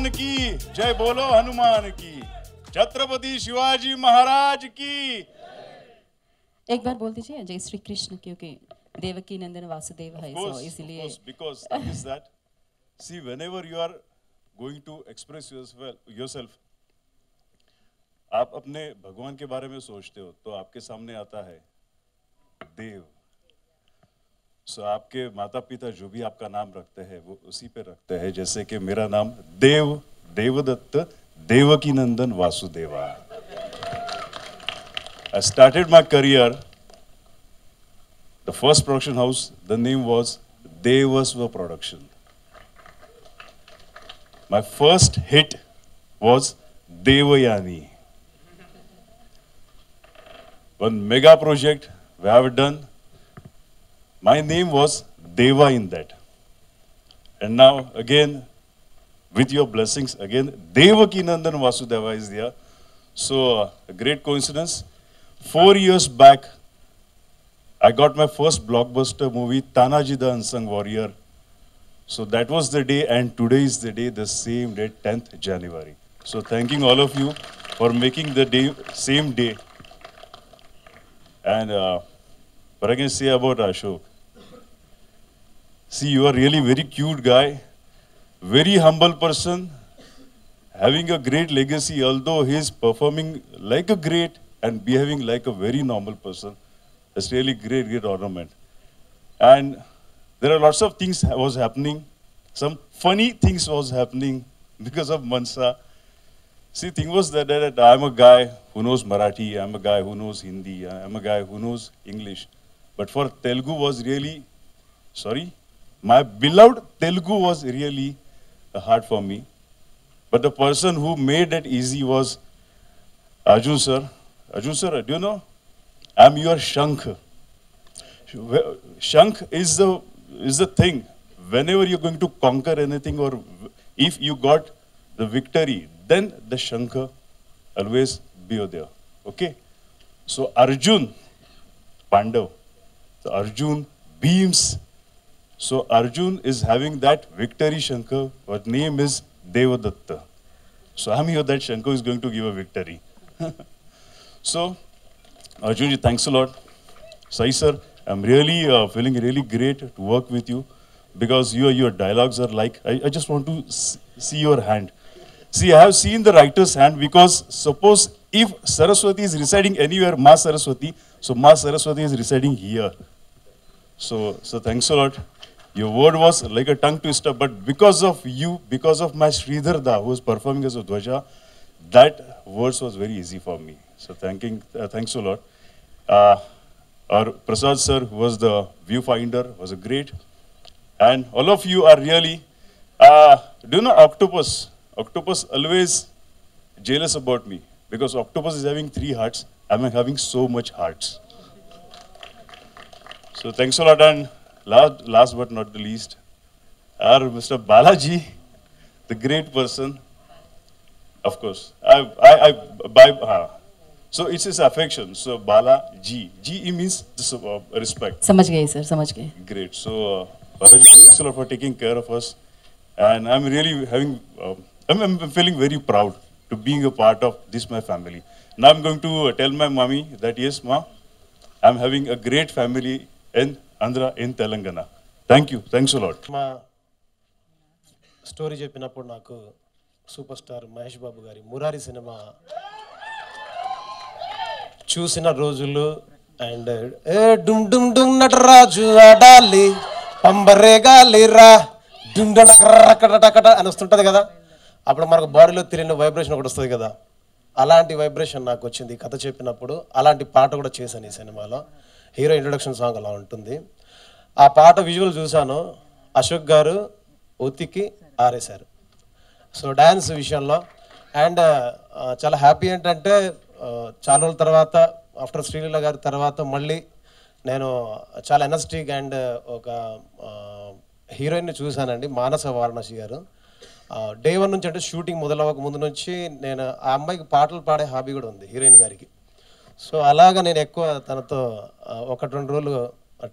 भगवान की जय बोलो, हनुमान की, छत्रपति शिवाजी महाराज की। एक बार बोल दीजिए जय श्री कृष्ण, क्योंकि देवकी नंदन वासुदेव है, सो इसलिए because that is that. See, whenever you are going to express yourself, आप अपने भगवान के बारे में सोचते हो तो आपके सामने आता है देव। सो आपके माता पिता जो भी आपका नाम रखते हैं वो उसी पे रखते हैं, जैसे कि मेरा नाम देव देवदत्त देवकी नंदन Vasudeva. I started my career, the first production house, the name was Devasva Production. My first hit was Devayani. One mega project we have done. My name was Deva in that. And now again, with your blessings, again, Devaki Nandan Vasudeva is there. So, a great coincidence. 4 years back, I got my first blockbuster movie, Tanaji the Unsung Warrior. So that was the day, and today is the day, the same day, 10th January. So thanking all of you for making the day, same day. And what I can say about Ashok, see, you are really very cute guy, very humble person, having a great legacy, although he is performing like a great and behaving like a very normal person. That's really great ornament. And there are lots of things was happening. Some funny things was happening because of Mansa. See, thing was that I'm a guy who knows Marathi, I'm a guy who knows Hindi, I'm a guy who knows English. But for Telugu was really, my beloved Telugu was really hard for me. But the person who made it easy was Arjun sir. Arjun sir, do you know? I'm your Shankh. Shankh is the thing. Whenever you're going to conquer anything, or if you got the victory, then the Shankh always be there. Okay? So Arjun, Pandav. So Arjun beams. So Arjun is having that victory Shankh. What name is Devadatta. So I'm here that Shankh is going to give a victory. So Arjunji, thanks a lot. Sai sir, I'm really feeling really great to work with you, because your dialogues are like, I just want to see your hand. See, I have seen the writer's hand, because suppose if Saraswati is residing anywhere, Ma Saraswati, so Ma Saraswati is residing here. So thanks a lot. Your word was like a tongue twister, but because of you, because of my Sridhar Da, who was performing as a Dwaja, that words was very easy for me. So thanks a lot. Our Prasad sir, who was the viewfinder, was a great. And all of you are really, do you know Octopus? Octopus always jealous about me, because Octopus is having 3 hearts. I'm having so much hearts. So thanks a lot. And last but not the least, our Mr. Balaji, the great person. Of course, so it's his affection. So Bala G means respect. समझ गए sir, समझ गए. Great. So Balaji, thanks a lot for taking care of us, and I'm really I'm feeling very proud to being a part of this my family. Now I'm going to tell my mommy that yes, ma, I'm having a great family in Andhra, in Telangana. Thank you. Thanks a lot. మా story చెప్పినప్పుడు నాకు super star Mahesh Babu గారి Murari cinema చూసిన రోజులు, and డుమ్ డుమ్ డుమ్ Nataraju ఆడాలి పంబరే గాలిరా డుమ్ డకట అని వస్తుంటుంది కదా, అప్పుడు మనకు బాడీలో తెలియని వైబ్రేషన్ ఒకటి వస్తుంది కదా, అలాంటి వైబ్రేషన్ నాకు వచ్చింది కథ చెప్పినప్పుడు. అలాంటి పాట కూడా చేశాను ఈ సినిమాలో. హీరో ఇంట్రొడక్షన్ సాంగ్ అలా ఉంటుంది. ఆ పాట విజువల్ చూశాను, అశోక్ గారు ఉతికి ఆరేశారు. సో డ్యాన్స్ విషయంలో అండ్ చాలా హ్యాపీ ఏంటంటే చాలా రోజుల తర్వాత ఆఫ్టర్ శ్రీలీల గారి తర్వాత మళ్ళీ నేను చాలా ఎనర్జెటిక్ అండ్ ఒక హీరోయిన్ని చూశానండి, మానస వారణాసి గారు. డే 1 నుంచి, అంటే షూటింగ్ మొదలవ్వక ముందు నుంచి నేను ఆ అమ్మాయికి పాటలు పాడే హాబీ కూడా ఉంది హీరోయిన్ గారికి. సో అలాగా నేను ఎక్కువ తనతో 1-2 రోజులు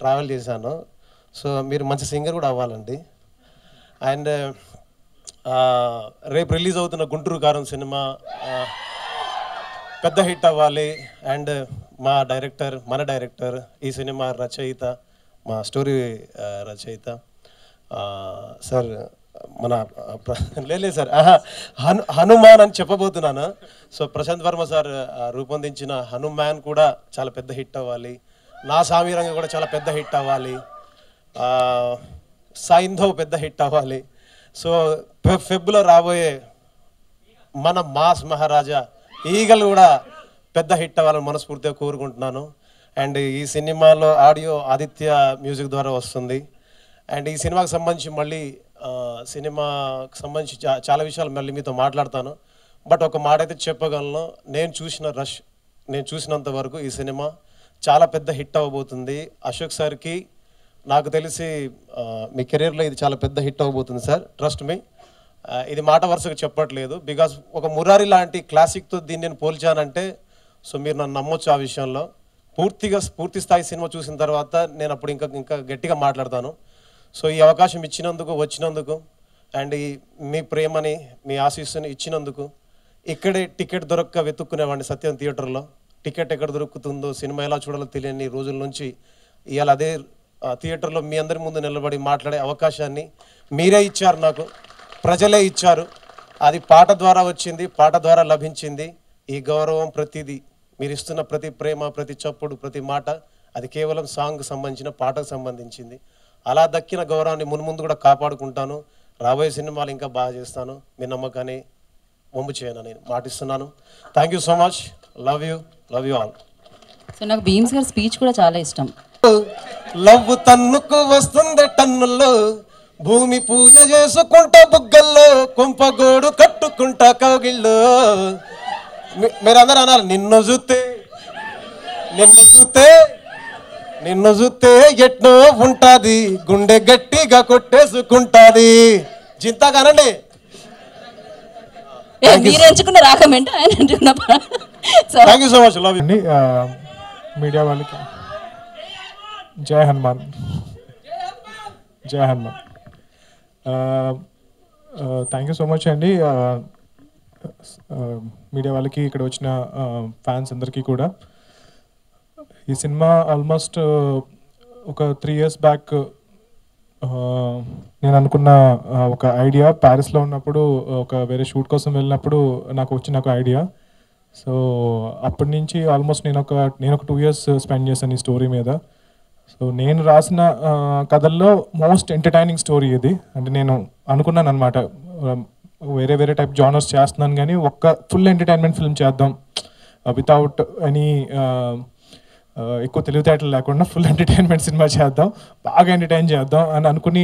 ట్రావెల్ చేశాను. సో మీరు మంచి సింగర్ కూడా అవ్వాలండి. అండ్ రేపు రిలీజ్ అవుతున్న గుంటూరు కారం సినిమా పెద్ద హిట్ అవ్వాలి. అండ్ మన డైరెక్టర్, ఈ సినిమా రచయిత, మా స్టోరీ రచయిత సార్, మన లేదు సార్ హనుమాన్ అని చెప్పబోతున్నాను. సో ప్రశాంత్ వర్మ సార్ రూపొందించిన హనుమాన్ కూడా చాలా పెద్ద హిట్ అవ్వాలి. నా సామీరంగా కూడా చాలా పెద్ద హిట్ అవ్వాలి. సైంధవ్ పెద్ద హిట్ అవ్వాలి. సో ఫెబ్లో రాబోయే మన మాస్ మహారాజా ఈగల్ కూడా పెద్ద హిట్ అవ్వాలని మనస్ఫూర్తిగా కోరుకుంటున్నాను. అండ్ ఈ సినిమాలో ఆడియో ఆదిత్య మ్యూజిక్ ద్వారా వస్తుంది. అండ్ ఈ సినిమాకి సంబంధించి మళ్ళీ సినిమాకి సంబంధించి చాలా విషయాలు మళ్ళీ మీతో మాట్లాడతాను. బట్ ఒక మాట అయితే చెప్పగలను, నేను చూసినంత వరకు ఈ సినిమా చాలా పెద్ద హిట్ అవ్వబోతుంది. అశోక్ సార్కి నాకు తెలిసి మీ కెరీర్లో ఇది చాలా పెద్ద హిట్ అవ్వబోతుంది సార్, ట్రస్ట్ మీ. ఇది మాట వరుసగా చెప్పట్లేదు, బికాస్ ఒక మురారి లాంటి క్లాసిక్తో దీన్ని నేను పోల్చానంటే సో మీరు నన్ను నమ్మొచ్చు ఆ విషయంలో. పూర్తి స్థాయి సినిమా చూసిన తర్వాత నేను అప్పుడు ఇంకా గట్టిగా మాట్లాడతాను. సో ఈ అవకాశం వచ్చినందుకు అండ్ మీ ప్రేమని, మీ ఆశీస్సుని ఇచ్చినందుకు, ఇక్కడే టికెట్ దొరక్క వెతుక్కునేవాడిని సత్యం థియేటర్లో. టికెట్ ఎక్కడ దొరుకుతుందో, సినిమా ఎలా చూడాలో తెలియని రోజుల నుంచి ఇవాళ అదే థియేటర్లో మీ అందరి ముందు నిలబడి మాట్లాడే అవకాశాన్ని మీరే ఇచ్చారు, నాకు ప్రజలే ఇచ్చారు. అది పాట ద్వారా వచ్చింది, పాట ద్వారా లభించింది. ఈ గౌరవం ప్రతిదీ మీరు ఇస్తున్న ప్రతి ప్రేమ, ప్రతి చప్పుడు, ప్రతి మాట అది కేవలం సాంగ్కి సంబంధించిన, పాటకు సంబంధించింది. అలా దక్కిన గౌరవాన్ని మున్ముందు కూడా కాపాడుకుంటాను. రాబోయే సినిమాలు ఇంకా బాగా చేస్తాను. మీ నమ్మకాన్ని వమ్ము చేయనని మాటిస్తున్నాను. Thank you so much. Love you all. So నాకు భీమ్స్ గారి స్పీచ్ కూడా చాలా ఇష్టం. లవ్ తన్నుకు వస్తుంది టన్నుల్లో, భూమి పూజ చేసుకుంటా బుగ్గల్లో, కుంపగోడు కట్టుకుంటా కౌగిళ్ళు. మీరందరూ అనాలి, నిన్ను చూస్తే ఎట్నో ఉంటాది, గుండె గట్టిగా కొట్టేసుకుంటాది. చింతా కానండి. మీరు ఎంచుకున్న రాకమేంటి ఆయన ఎంచుకున్న. Thank you so much. Love అండి మీడియా వాళ్ళకి జై Hanuman. Thank you so much అండి. మీడియా వాళ్ళకి, ఇక్కడ వచ్చిన ఫ్యాన్స్ అందరికీ కూడా. ఈ సినిమా ఆల్మోస్ట్ ఒక 3 years బ్యాక్ నేను అనుకున్న ఒక ఐడియా. ప్యారిస్లో ఉన్నప్పుడు వేరే షూట్ కోసం వెళ్ళినప్పుడు నాకు వచ్చిన ఒక ఐడియా. సో అప్పటి నుంచి ఆల్మోస్ట్ నేను ఒక 2 years స్పెండ్ చేశాను ఈ స్టోరీ మీద. సో నేను రాసిన కథల్లో మోస్ట్ ఎంటర్టైనింగ్ స్టోరీ ఇది. అంటే నేను అనుకున్నాను అనమాట, వేరే టైప్ జానర్స్ చేస్తున్నాను కానీ ఒక్క ఫుల్ ఎంటర్టైన్మెంట్ ఫిల్మ్ చేద్దాం, వితౌట్ ఎనీ ఎక్కువ తెలివితేటలు లేకుండా ఫుల్ ఎంటర్టైన్మెంట్ సినిమా చేద్దాం, బాగా ఎంటర్టైన్ చేద్దాం అని అనుకుని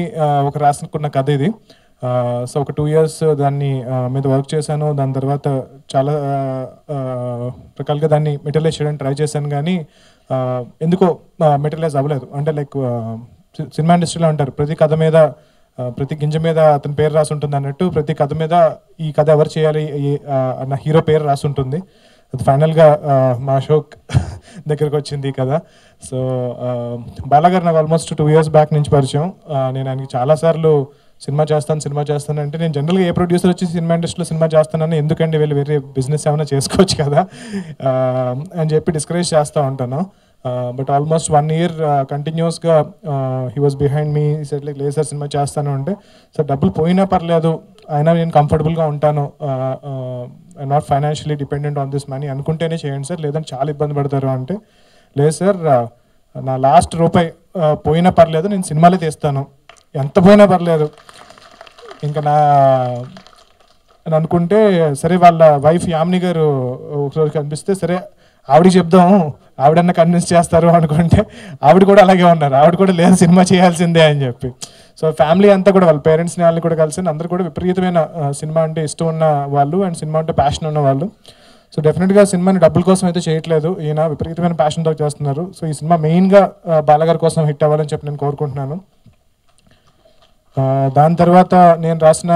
రాసుకున్న కథ ఇది. సో ఒక 2 years దాన్ని మీద వర్క్ చేశాను. దాని తర్వాత చాలా రకాలుగా దాన్ని మెటీరియలైజ్ చేయడానికి ట్రై చేశాను కానీ ఎందుకో మెటీరియలైజ్ అవ్వలేదు. అంటే లైక్ సినిమా ఇండస్ట్రీలో అంటారు, ప్రతి కథ మీద, ప్రతి గింజ మీద అతని పేరు రాసి ఉంటుంది అన్నట్టు, ప్రతి కథ మీద ఈ కథ ఎవరు చేయాలి అన్న హీరో పేరు రాసి ఉంటుంది. అది ఫైనల్గా మా అశోక్ దగ్గరకు వచ్చింది ఈ కథ. సో బాలాగారు నాకు ఆల్మోస్ట్ 2 years బ్యాక్ నుంచి పరిచయం. నేను ఆయనకి చాలాసార్లు సినిమా చేస్తాను అంటే, నేను జనరల్గా ఏ ప్రొడ్యూసర్ వచ్చి సినిమా ఇండస్ట్రీలో సినిమా చేస్తానని, ఎందుకండి వేరే బిజినెస్ ఏమైనా చేసుకోవచ్చు కదా అని చెప్పి డిస్కరేజ్ చేస్తూ ఉంటాను. బట్ ఆల్మోస్ట్ 1 year కంటిన్యూస్గా he was behind me. Set like లేదు సార్ సినిమా చేస్తాను అంటే, సార్ డబ్బులు పోయినా పర్లేదు, అయినా నేను కంఫర్టబుల్గా ఉంటాను, not financially dependent on this money, అనుకుంటేనే చేయండి సార్, లేదంటే చాలా ఇబ్బంది పడతారు అంటే, లేదు సార్ నా లాస్ట్ రూపాయి పోయినా పర్లేదు, నేను సినిమాలే తీస్తాను, ఎంత పోయినా పర్లేదు ఇంకా అని అనుకుంటే, సరే వాళ్ళ వైఫ్ యామిని గారు ఒకసారి కనిపిస్తే, సరే ఆవిడకి చెప్దాం, ఆవిడన్నా కన్విన్స్ చేస్తారు అనుకుంటే ఆవిడ కూడా అలాగే ఉన్నారు. ఆవిడ కూడా లేదు సినిమా చేయాల్సిందే అని చెప్పి. సో ఫ్యామిలీ అంతా కూడా వాళ్ళ పేరెంట్స్ని వాళ్ళని కూడా కలిసి అందరూ కూడా విపరీతమైన సినిమా అంటే ఇష్టం ఉన్న వాళ్ళు అండ్ సినిమా అంటే ప్యాషన్ ఉన్న వాళ్ళు. సో డెఫినెట్గా సినిమాని డబ్బుల కోసం అయితే చేయట్లేదు, ఈయన విపరీతమైన ప్యాషన్తో చేస్తున్నారు. సో ఈ సినిమా మెయిన్గా బాలగారి కోసం హిట్ అవ్వాలని చెప్పి నేను కోరుకుంటున్నాను. దాని తర్వాత నేను రాసిన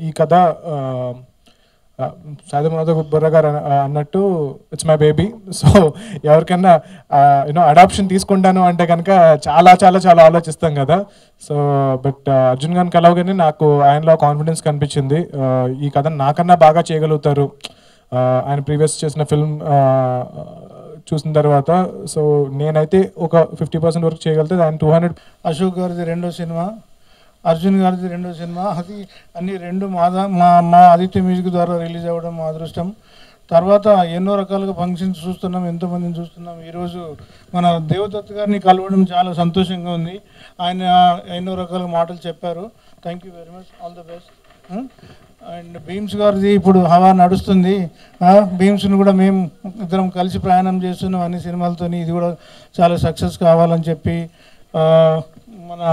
ఈ కథ సాయిమాధవ్ బుర్రా గారు అన్నట్టు ఇట్స్ మై బేబీ. సో ఎవరికైనా యూనో అడాప్షన్ తీసుకుంటాను అంటే కనుక చాలా చాలా చాలా ఆలోచిస్తాం కదా. సో బట్ అర్జున్ గారిని కలవగానే నాకు ఆయనలో కాన్ఫిడెన్స్ కనిపించింది. ఈ కథ నాకన్నా బాగా చేయగలుగుతారు ఆయన ప్రీవియస్ చేసిన ఫిల్మ్ చూసిన తర్వాత. సో నేనైతే ఒక 50% వరకు చేయగలితే ఆయన 200. అశోక్ గారిది రెండో సినిమా, అర్జున్ గారిది రెండో సినిమా, అది అన్ని రెండు మా ఆదిత్య మ్యూజిక్ ద్వారా రిలీజ్ అవ్వడం మా అదృష్టం. తర్వాత ఎన్నో రకాలుగా ఫంక్షన్స్ చూస్తున్నాం, ఎంతోమందిని చూస్తున్నాం. ఈరోజు మన దేవదత్ గారిని కలవడం చాలా సంతోషంగా ఉంది. ఆయన ఎన్నో రకాల మాటలు చెప్పారు. Thank you very much, all the best. And Bheems గారిది ఇప్పుడు హవా నడుస్తుంది. భీమ్స్ని కూడా మేము ఇద్దరం కలిసి ప్రయాణం చేస్తున్నాం అన్ని సినిమాలతోని. ఇది కూడా చాలా సక్సెస్ కావాలని చెప్పి మన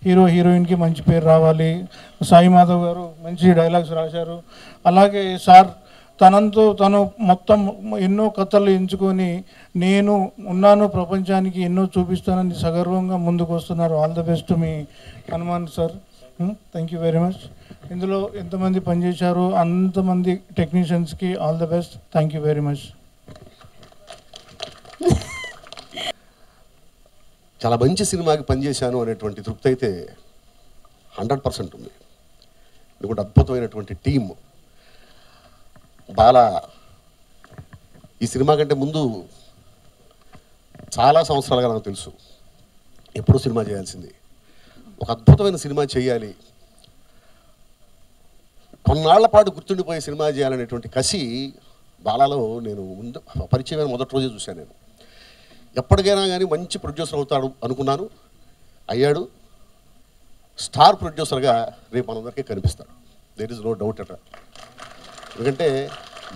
హీరోయిన్కి మంచి పేరు రావాలి. సాయి మాధవ్ గారు మంచి డైలాగ్స్ రాశారు. అలాగే సార్ తను మొత్తం ఎన్నో కథలు ఎంచుకొని నేను ఉన్నాను ప్రపంచానికి ఎన్నో చూపిస్తానని సగర్వంగా ముందుకు వస్తున్నారు. ఆల్ ద బెస్ట్ మీ Hanuman sir. Thank you very much. ఇందులో ఎంతమంది పనిచేశారు అంతమంది టెక్నీషియన్స్కి all the best. Thank you very much. చాలా మంచి సినిమాకి పనిచేశాను అనేటువంటి తృప్తి అయితే 100% ఉంది. ఎందుకంటే అద్భుతమైనటువంటి టీమ్. బాలా ఈ సినిమా కంటే ముందు చాలా సంవత్సరాలుగా నాకు తెలుసు ఎప్పుడు సినిమా చేయాల్సింది, ఒక అద్భుతమైన సినిమా చేయాలి, కొన్నాళ్ల పాటు గుర్తుండిపోయే సినిమా చేయాలనేటువంటి కసి బాలాలో నేను ముందు పరిచయమైన మొదటి రోజే చూశాను. నేను ఎప్పటికైనా కానీ మంచి ప్రొడ్యూసర్ అవుతాడు అనుకున్నాను, అయ్యాడు. స్టార్ ప్రొడ్యూసర్గా రేపు మనందరికీ కనిపిస్తాడు. There is no doubt at. ఎందుకంటే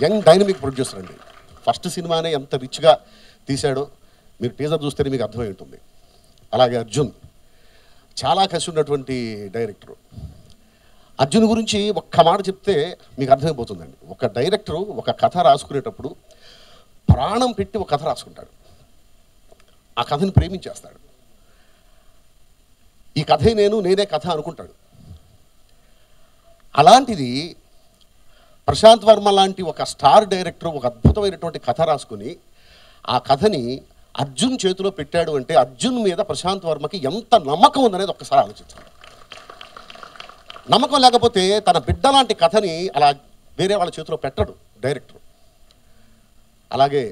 యంగ్ డైనమిక్ ప్రొడ్యూసర్ అండి. ఫస్ట్ సినిమానే ఎంత రిచ్గా తీశాడో మీరు టీజర్ చూస్తేనే మీకు అర్థమై ఉంటుంది. అలాగే అర్జున్ చాలా కసి ఉన్నటువంటి డైరెక్టరు. అర్జున్ గురించి ఒక్క మాట చెప్తే మీకు అర్థమైపోతుందండి. ఒక డైరెక్టరు ఒక కథ రాసుకునేటప్పుడు ప్రాణం పెట్టి ఒక కథ రాసుకుంటాడు, ఆ కథని ప్రేమించేస్తాడు. ఈ కథే నేనే కథ అనుకుంటాడు. అలాంటిది ప్రశాంత్ వర్మ లాంటి ఒక స్టార్ డైరెక్టర్ ఒక అద్భుతమైనటువంటి కథ రాసుకుని ఆ కథని అర్జున్ చేతిలో పెట్టాడు అంటే అర్జున్ మీద ప్రశాంత్ వర్మకి ఎంత నమ్మకం ఉందనేది ఒక్కసారి ఆలోచించాలి. నమ్మకం లేకపోతే తన బిడ్డ లాంటి కథని అలా వేరే వాళ్ళ చేతిలో పెట్టడు డైరెక్టర్. అలాగే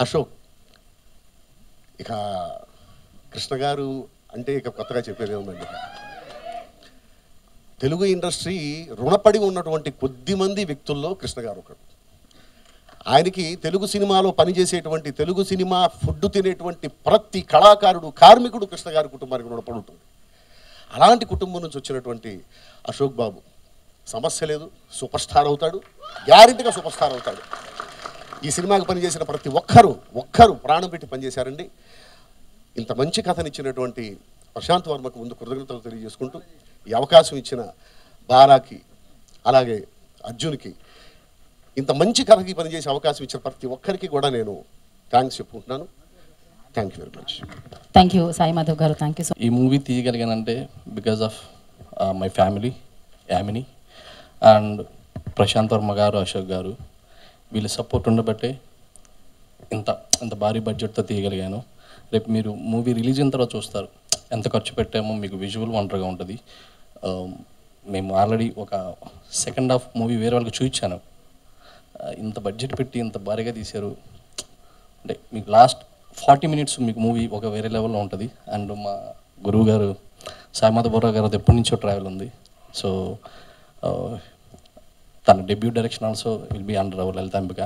అశోక్, ఇక కృష్ణ గారు అంటే ఇక కొత్తగా చెప్పేదే ఉందండి. తెలుగు ఇండస్ట్రీ రుణపడి ఉన్నటువంటి కొద్దిమంది వ్యక్తుల్లో కృష్ణ గారు ఒకడు. ఆయనకి తెలుగు సినిమాలో పనిచేసేటువంటి తెలుగు సినిమా ఫుడ్ తినేటువంటి ప్రతి కళాకారుడు కార్మికుడు కృష్ణ గారి కుటుంబానికి రుణపడి ఉంటుంది. అలాంటి కుటుంబం నుంచి వచ్చినటువంటి అశోక్ బాబు సమస్య లేదు, సూపర్ స్టార్ అవుతాడు, గ్యారెంటీగా సూపర్ స్టార్ అవుతాడు. ఈ సినిమాకి పనిచేసిన ప్రతి ఒక్కరు ప్రాణం పెట్టి పనిచేశారండి. ఇంత మంచి కథనిచ్చినటువంటి ప్రశాంత్ వర్మకు ముందు కృతజ్ఞతలు తెలియజేసుకుంటూ ఈ అవకాశం ఇచ్చిన బాలాకి అలాగే అర్జున్కి ఇంత మంచి కథకి పనిచేసే అవకాశం ఇచ్చిన ప్రతి ఒక్కరికి కూడా నేను థ్యాంక్స్ చెప్పుకుంటున్నాను. Thank you very much. Thank you Sai Madhav గారు. Thank you so. ఈ మూవీ తీయగలిగానంటే because of my family, Yamini and Prashanth Varma గారు, అశోక్ గారు, వీళ్ళ సపోర్ట్ ఉండబట్టే ఇంత భారీ బడ్జెట్తో తీయగలిగాను. రేపు మీరు మూవీ రిలీజ్ అయిన తర్వాత చూస్తారు ఎంత ఖర్చు పెట్టామో. మీకు విజువల్ వండర్గా ఉంటుంది. మేము ఆల్రెడీ ఒక సెకండ్ హాఫ్ మూవీ వేరే వాళ్ళకి చూపించాను. ఇంత బడ్జెట్ పెట్టి ఇంత భారీగా తీశారు అంటే మీకు లాస్ట్ 40 minutes మీకు మూవీ ఒక వేరే లెవెల్లో ఉంటుంది. అండ్ మా గురువు గారు సాయిమాధవ్ బుర్రా గారు ఎప్పటి నుంచో ట్రావెల్ ఉంది. సో తన debut direction also will be under our Lalithambika.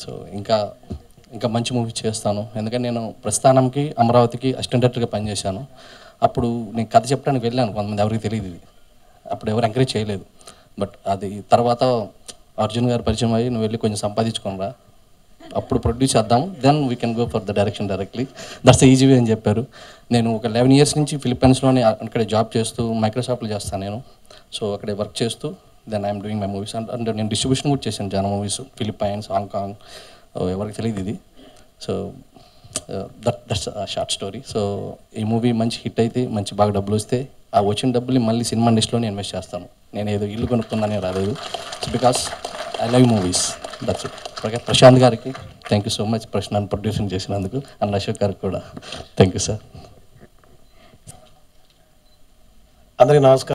So ఇంకా మంచి మూవీ చేస్తాను. ఎందుకంటే నేను ప్రస్థానంకి అమరావతికి అసిస్టెంట్ డైరెక్టర్గా పనిచేశాను. అప్పుడు నేను కథ చెప్పడానికి వెళ్ళాను, కొంతమంది ఎవరికి తెలియదు ఇది, అప్పుడు ఎవరు ఎంకరేజ్ చేయలేదు. బట్ అది తర్వాత అర్జున్ గారు పరిచయం అయ్యి నువ్వు వెళ్ళి కొంచెం సంపాదించుకోనరా, అప్పుడు ప్రొడ్యూస్ చేద్దాం, then we can go for the direction directly, that's easy way అని చెప్పారు. నేను ఒక 11 years నుంచి ఫిలిప్పైన్స్లోనే అక్కడే జాబ్ చేస్తూ మైక్రోసాఫ్ట్లో చేస్తాను నేను. సో అక్కడే వర్క్ చేస్తూ then I'm doing my movies. అంటే నేను డిస్ట్రిబ్యూషన్ కూడా చేశాను చాలా మూవీస్, ఫిలిప్పైన్స్, హాంకాంగ్, ఎవరికి తెలియదు ఇది. So that's short story. So ఈ మూవీ మంచి హిట్ అయితే, మంచి బాగా డబ్బులు వస్తే ఆ వచ్చిన డబ్బులు మళ్ళీ సినిమా ఇండస్ట్రీలోనే ఇన్వెస్ట్ చేస్తాను. నేను ఏదో ఇల్లు కొనుక్కుందని రాలేదు. It's because I love movies, that's it. Okay, Prashanth గారికి థ్యాంక్ యూ సో మచ్, నన్ను ప్రొడ్యూసింగ్ చేసినందుకు. అండ్ అశోక్ గారికి కూడా థ్యాంక్ యూ సార్. అందరికీ నమస్కారం.